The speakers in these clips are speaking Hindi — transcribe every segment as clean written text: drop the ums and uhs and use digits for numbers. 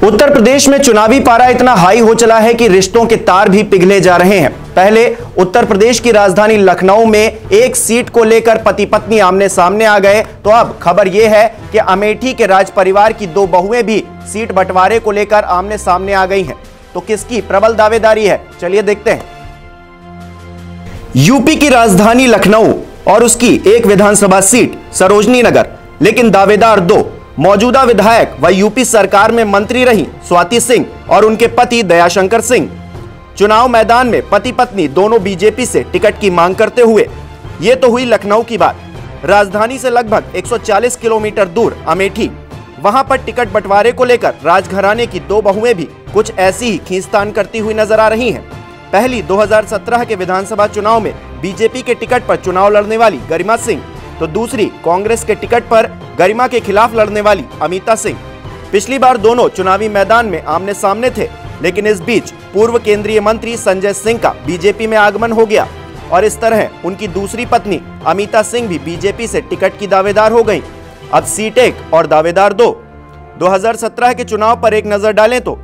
उत्तर प्रदेश में चुनावी पारा इतना हाई हो चला है कि रिश्तों के तार भी पिघले जा रहे हैं। पहले उत्तर प्रदेश की राजधानी लखनऊ में एक सीट को लेकर पति पत्नी आमने सामने आ गए, तो अब खबर यह है कि अमेठी के राज परिवार की दो बहुएं भी सीट बंटवारे को लेकर आमने सामने आ गई हैं। तो किसकी प्रबल दावेदारी है, चलिए देखते हैं। यूपी की राजधानी लखनऊ और उसकी एक विधानसभा सीट सरोजनी नगर, लेकिन दावेदार दो। मौजूदा विधायक व यूपी सरकार में मंत्री रही स्वाति सिंह और उनके पति दयाशंकर सिंह चुनाव मैदान में पति पत्नी दोनों बीजेपी से टिकट की मांग करते हुए। ये तो हुई लखनऊ की बात। राजधानी से लगभग 140 किलोमीटर दूर अमेठी, वहां पर टिकट बंटवारे को लेकर राजघराने की दो बहुएं भी कुछ ऐसी ही खींचतान करती हुई नजर आ रही हैं। पहली 2017 के विधानसभा चुनाव में बीजेपी के टिकट पर चुनाव लड़ने वाली गरिमा सिंह, तो दूसरी कांग्रेस के टिकट पर गरिमा के खिलाफ लड़ने वाली अमिता सिंह। पिछली बार दोनों चुनावी मैदान में आमने सामने थे, लेकिन इस बीच पूर्व केंद्रीय मंत्री संजय सिंह का बीजेपी में आगमन हो गया और इस तरह उनकी दूसरी पत्नी अमिता सिंह भी बीजेपी से टिकट की दावेदार हो गईं। अब सीट एक और दावेदार दो। 2017 के चुनाव पर एक नजर डालें तो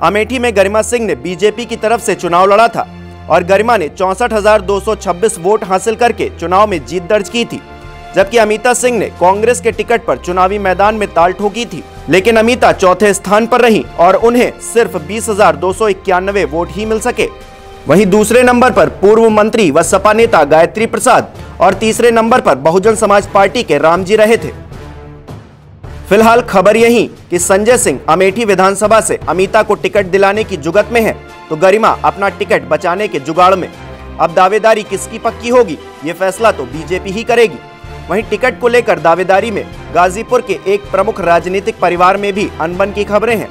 अमेठी में गरिमा सिंह ने बीजेपी की तरफ से चुनाव लड़ा था और गरिमा ने 64,226 वोट हासिल करके चुनाव में जीत दर्ज की थी, जबकि अमिता सिंह ने कांग्रेस के टिकट पर चुनावी मैदान में ताल ठोकी थी। लेकिन अमिता चौथे स्थान पर रही और उन्हें सिर्फ 20,291 वोट ही मिल सके। वहीं दूसरे नंबर पर पूर्व मंत्री व सपा नेता गायत्री प्रसाद और तीसरे नंबर पर बहुजन समाज पार्टी के रामजी रहे थे। फिलहाल खबर यही कि संजय सिंह अमेठी विधानसभा से अमिता को टिकट दिलाने की जुगत में है, तो गरिमा अपना टिकट बचाने के जुगाड़ में। अब दावेदारी किसकी पक्की होगी, ये फैसला तो बीजेपी ही करेगी। वहीं टिकट को लेकर दावेदारी में गाजीपुर के एक प्रमुख राजनीतिक परिवार में भी अनबन की खबरें हैं।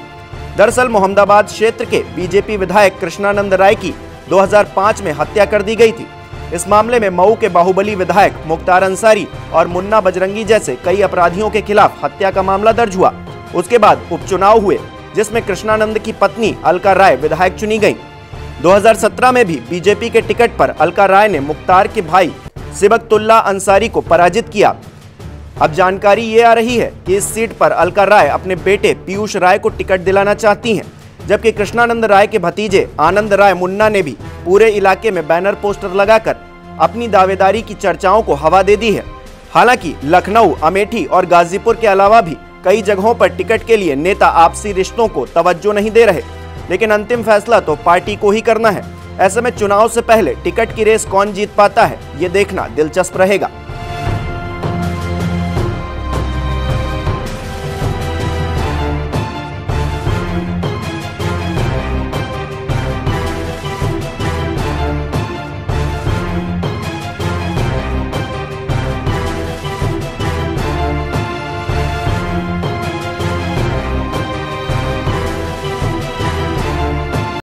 दरअसल मोहम्मदाबाद क्षेत्र के बीजेपी विधायक कृष्णानंद राय की 2005 में हत्या कर दी गई थी। इस मामले में मऊ के बाहुबली विधायक मुख्तार अंसारी और मुन्ना बजरंगी जैसे कई अपराधियों के खिलाफ हत्या का मामला दर्ज हुआ। उसके बाद उपचुनाव हुए, जिसमें कृष्णानंद की पत्नी अलका राय विधायक चुनी गईं। 2017 में भी बीजेपी के टिकट पर अलका राय ने मुख्तार के भाई सिबकतुल्ला अंसारी को पराजित किया। अब जानकारी ये आ रही है कि इस सीट पर अलका राय अपने बेटे पीयूष राय को टिकट दिलाना चाहती हैं, जबकि कृष्णानंद राय के भतीजे आनंद राय मुन्ना ने भी पूरे इलाके में बैनर पोस्टर लगाकर अपनी दावेदारी की चर्चाओं को हवा दे दी है। हालांकि लखनऊ, अमेठी और गाजीपुर के अलावा भी कई जगहों पर टिकट के लिए नेता आपसी रिश्तों को तवज्जो नहीं दे रहे, लेकिन अंतिम फैसला तो पार्टी को ही करना है। ऐसे में चुनाव से पहले टिकट की रेस कौन जीत पाता है, ये देखना दिलचस्प रहेगा।